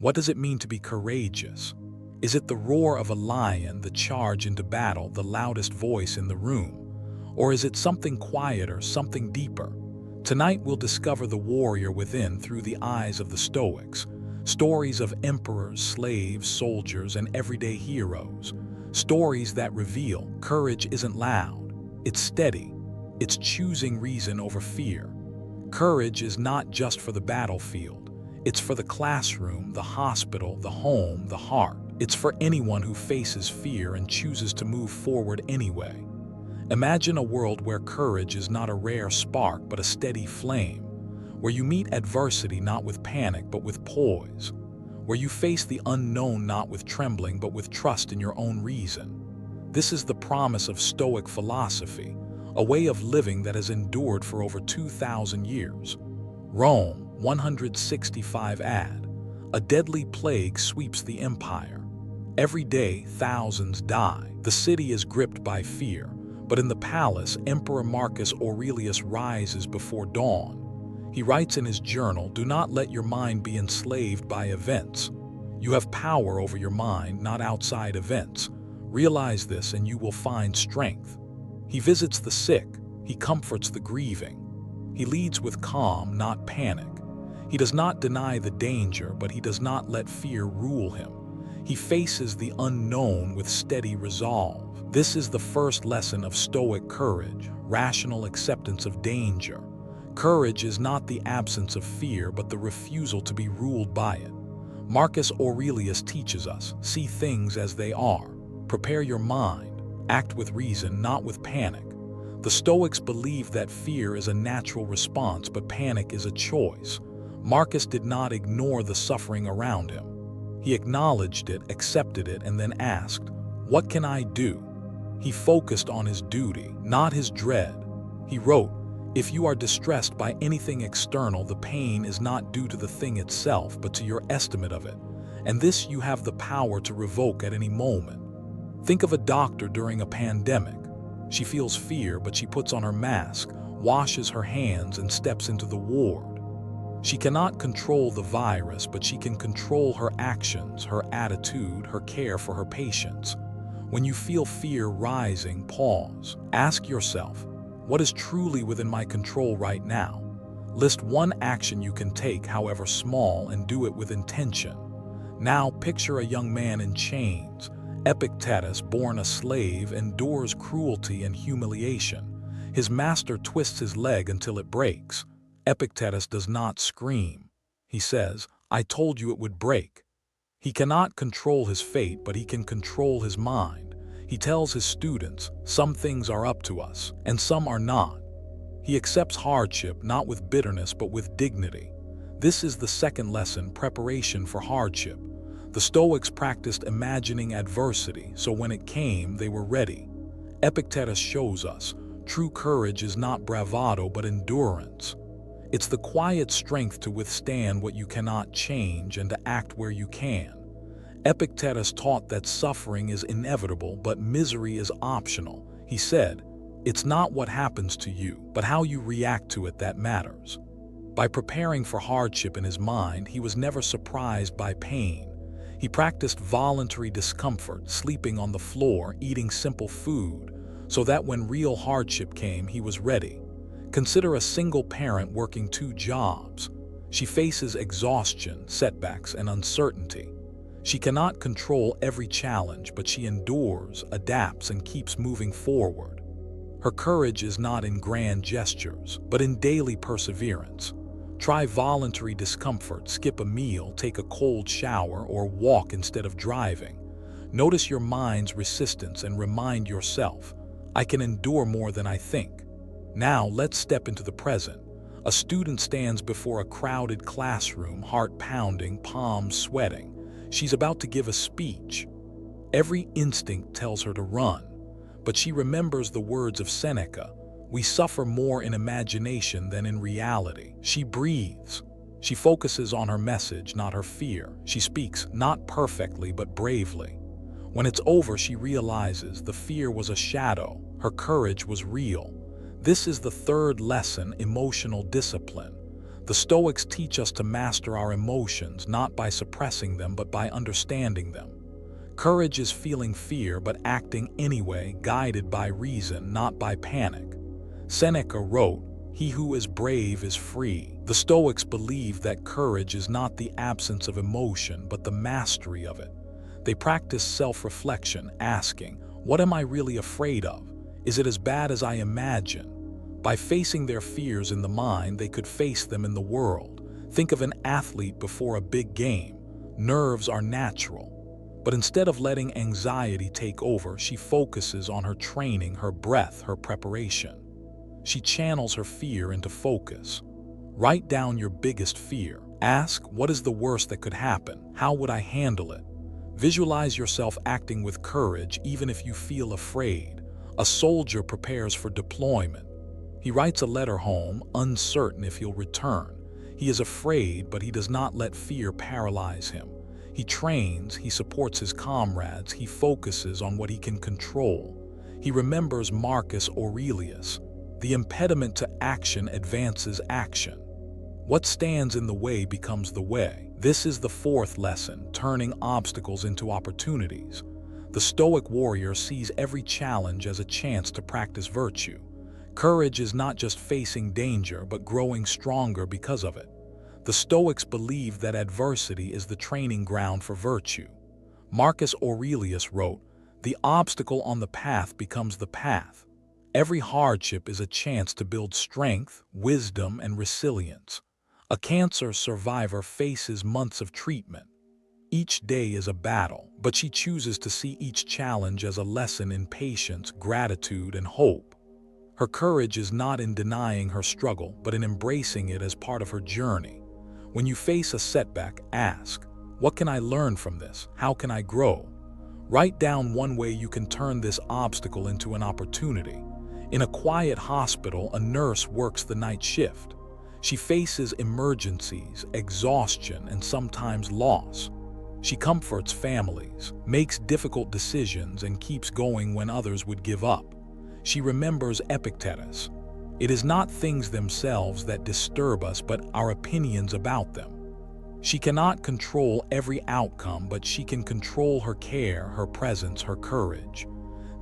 What does it mean to be courageous? Is it the roar of a lion, the charge into battle, the loudest voice in the room? Or is it something quieter, something deeper? Tonight we'll discover the warrior within through the eyes of the Stoics. Stories of emperors, slaves, soldiers, and everyday heroes. Stories that reveal courage isn't loud, it's steady. It's choosing reason over fear. Courage is not just for the battlefield. It's for the classroom, the hospital, the home, the heart. It's for anyone who faces fear and chooses to move forward anyway. Imagine a world where courage is not a rare spark but a steady flame, where you meet adversity not with panic but with poise, where you face the unknown not with trembling but with trust in your own reason. This is the promise of Stoic philosophy, a way of living that has endured for over 2,000 years. Rome, 165 AD. A deadly plague sweeps the empire. Every day, thousands die. The city is gripped by fear, but in the palace, Emperor Marcus Aurelius rises before dawn. He writes in his journal, "Do not let your mind be enslaved by events. You have power over your mind, not outside events. Realize this and you will find strength." He visits the sick, he comforts the grieving. He leads with calm, not panic. He does not deny the danger, but he does not let fear rule him. He faces the unknown with steady resolve. This is the first lesson of Stoic courage, rational acceptance of danger. Courage is not the absence of fear, but the refusal to be ruled by it. Marcus Aurelius teaches us, see things as they are. Prepare your mind. Act with reason, not with panic. The Stoics believe that fear is a natural response, but panic is a choice. Marcus did not ignore the suffering around him. He acknowledged it, accepted it, and then asked, "What can I do?" He focused on his duty, not his dread. He wrote, "If you are distressed by anything external, the pain is not due to the thing itself, but to your estimate of it, and this you have the power to revoke at any moment." Think of a doctor during a pandemic. She feels fear, but she puts on her mask, washes her hands, and steps into the ward. She cannot control the virus, but she can control her actions, her attitude, her care for her patients. When you feel fear rising, pause. Ask yourself, what is truly within my control right now? List one action you can take, however small, and do it with intention. Now picture a young man in chains. Epictetus, born a slave, endures cruelty and humiliation. His master twists his leg until it breaks. Epictetus does not scream. He says, "I told you it would break." He cannot control his fate, but he can control his mind. He tells his students, some things are up to us, and some are not. He accepts hardship not with bitterness but with dignity. This is the second lesson, preparation for hardship. The Stoics practiced imagining adversity, so when it came, they were ready. Epictetus shows us, true courage is not bravado but endurance. It's the quiet strength to withstand what you cannot change and to act where you can. Epictetus taught that suffering is inevitable, but misery is optional. He said, "It's not what happens to you, but how you react to it that matters." By preparing for hardship in his mind, he was never surprised by pain. He practiced voluntary discomfort, sleeping on the floor, eating simple food, so that when real hardship came, he was ready. Consider a single parent working 2 jobs. She faces exhaustion, setbacks, and uncertainty. She cannot control every challenge, but she endures, adapts, and keeps moving forward. Her courage is not in grand gestures, but in daily perseverance. Try voluntary discomfort, skip a meal, take a cold shower, or walk instead of driving. Notice your mind's resistance and remind yourself, I can endure more than I think. Now let's step into the present. A student stands before a crowded classroom, heart pounding, palms sweating. She's about to give a speech. Every instinct tells her to run, but she remembers the words of Seneca, "We suffer more in imagination than in reality." She breathes. She focuses on her message, not her fear. She speaks, not perfectly, but bravely. When it's over, she realizes the fear was a shadow, her courage was real. This is the third lesson, emotional discipline. The Stoics teach us to master our emotions not by suppressing them but by understanding them. Courage is feeling fear but acting anyway, guided by reason, not by panic. Seneca wrote, "He who is brave is free." The Stoics believe that courage is not the absence of emotion but the mastery of it. They practice self-reflection, asking, "What am I really afraid of? Is it as bad as I imagine?" By facing their fears in the mind, they could face them in the world. Think of an athlete before a big game. Nerves are natural. But instead of letting anxiety take over, she focuses on her training, her breath, her preparation. She channels her fear into focus. Write down your biggest fear. Ask, what is the worst that could happen? How would I handle it? Visualize yourself acting with courage even if you feel afraid. A soldier prepares for deployment. He writes a letter home, uncertain if he'll return. He is afraid, but he does not let fear paralyze him. He trains, he supports his comrades, he focuses on what he can control. He remembers Marcus Aurelius. The impediment to action advances action. What stands in the way becomes the way. This is the fourth lesson, turning obstacles into opportunities. The Stoic warrior sees every challenge as a chance to practice virtue. Courage is not just facing danger, but growing stronger because of it. The Stoics believe that adversity is the training ground for virtue. Marcus Aurelius wrote, "The obstacle on the path becomes the path." Every hardship is a chance to build strength, wisdom, and resilience. A cancer survivor faces months of treatment. Each day is a battle, but she chooses to see each challenge as a lesson in patience, gratitude, and hope. Her courage is not in denying her struggle, but in embracing it as part of her journey. When you face a setback, ask, "What can I learn from this? How can I grow?" Write down one way you can turn this obstacle into an opportunity. In a quiet hospital, a nurse works the night shift. She faces emergencies, exhaustion, and sometimes loss. She comforts families, makes difficult decisions, and keeps going when others would give up. She remembers Epictetus. It is not things themselves that disturb us, but our opinions about them. She cannot control every outcome, but she can control her care, her presence, her courage.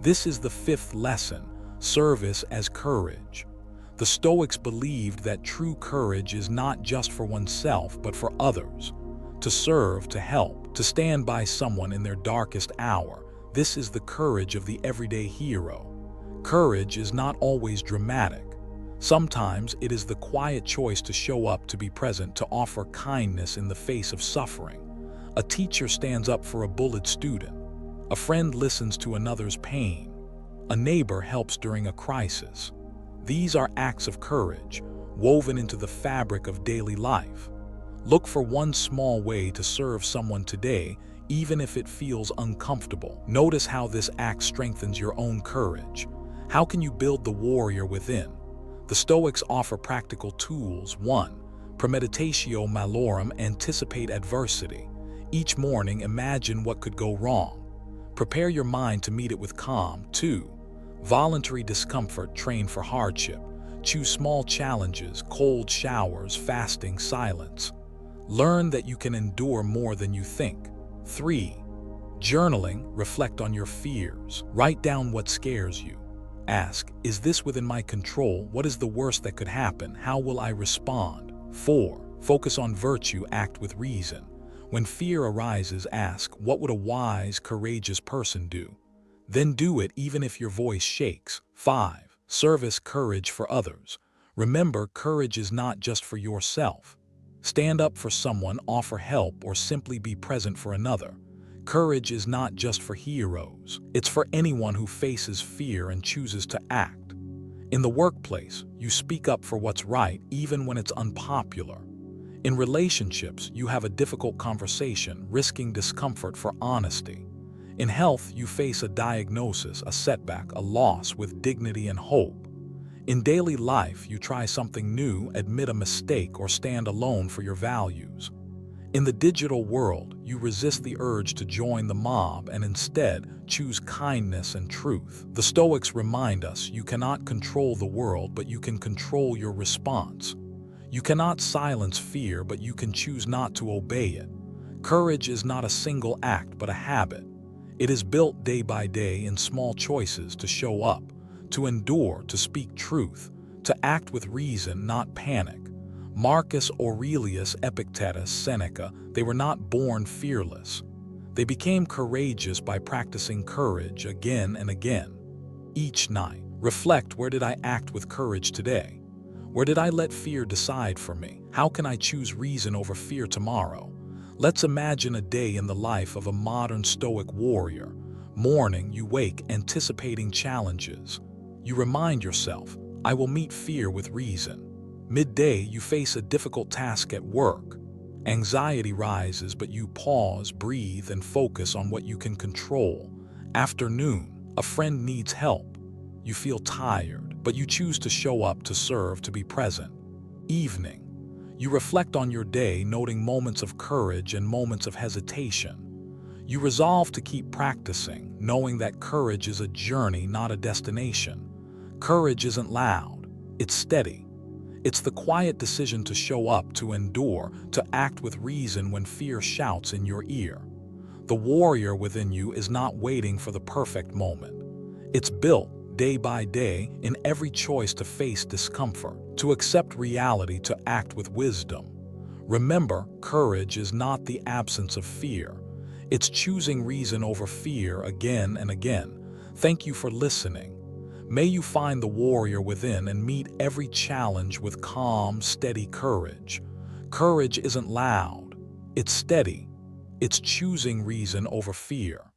This is the fifth lesson, service as courage. The Stoics believed that true courage is not just for oneself, but for others. To serve, to help, to stand by someone in their darkest hour. This is the courage of the everyday hero. Courage is not always dramatic. Sometimes it is the quiet choice to show up, to be present, to offer kindness in the face of suffering. A teacher stands up for a bullied student. A friend listens to another's pain. A neighbor helps during a crisis. These are acts of courage, woven into the fabric of daily life. Look for one small way to serve someone today, even if it feels uncomfortable. Notice how this act strengthens your own courage. How can you build the warrior within? The Stoics offer practical tools. 1. Premeditatio malorum, anticipate adversity. Each morning, imagine what could go wrong. Prepare your mind to meet it with calm. 2. Voluntary discomfort, train for hardship. Choose small challenges, cold showers, fasting, silence. Learn that you can endure more than you think. 3. Journaling, reflect on your fears. Write down what scares you. Ask, is this within my control? What is the worst that could happen? How will I respond? 4. Focus on virtue, act with reason. When fear arises, ask, what would a wise, courageous person do? Then do it even if your voice shakes. 5. Service, courage for others. Remember, courage is not just for yourself. Stand up for someone, offer help, or simply be present for another. Courage is not just for heroes. It's for anyone who faces fear and chooses to act. In the workplace, you speak up for what's right, even when it's unpopular. In relationships, you have a difficult conversation, risking discomfort for honesty. In health, you face a diagnosis, a setback, a loss with dignity and hope. In daily life, you try something new, admit a mistake, or stand alone for your values. In the digital world, you resist the urge to join the mob and instead choose kindness and truth. The Stoics remind us you cannot control the world, but you can control your response. You cannot silence fear, but you can choose not to obey it. Courage is not a single act, but a habit. It is built day by day in small choices to show up, to endure, to speak truth, to act with reason, not panic. Marcus Aurelius, Epictetus, Seneca, they were not born fearless. They became courageous by practicing courage again and again. Each night, reflect: where did I act with courage today? Where did I let fear decide for me? How can I choose reason over fear tomorrow? Let's imagine a day in the life of a modern Stoic warrior. Morning, you wake anticipating challenges. You remind yourself, I will meet fear with reason. Midday, you face a difficult task at work. Anxiety rises, but you pause, breathe, and focus on what you can control. Afternoon, a friend needs help. You feel tired, but you choose to show up, to serve, to be present. Evening, you reflect on your day, noting moments of courage and moments of hesitation. You resolve to keep practicing, knowing that courage is a journey, not a destination. Courage isn't loud, it's steady. It's the quiet decision to show up, to endure, to act with reason when fear shouts in your ear. The warrior within you is not waiting for the perfect moment. It's built day by day in every choice to face discomfort, to accept reality, to act with wisdom. Remember, courage is not the absence of fear. It's choosing reason over fear again and again. Thank you for listening. May you find the warrior within and meet every challenge with calm, steady courage. Courage isn't loud, it's steady. It's choosing reason over fear.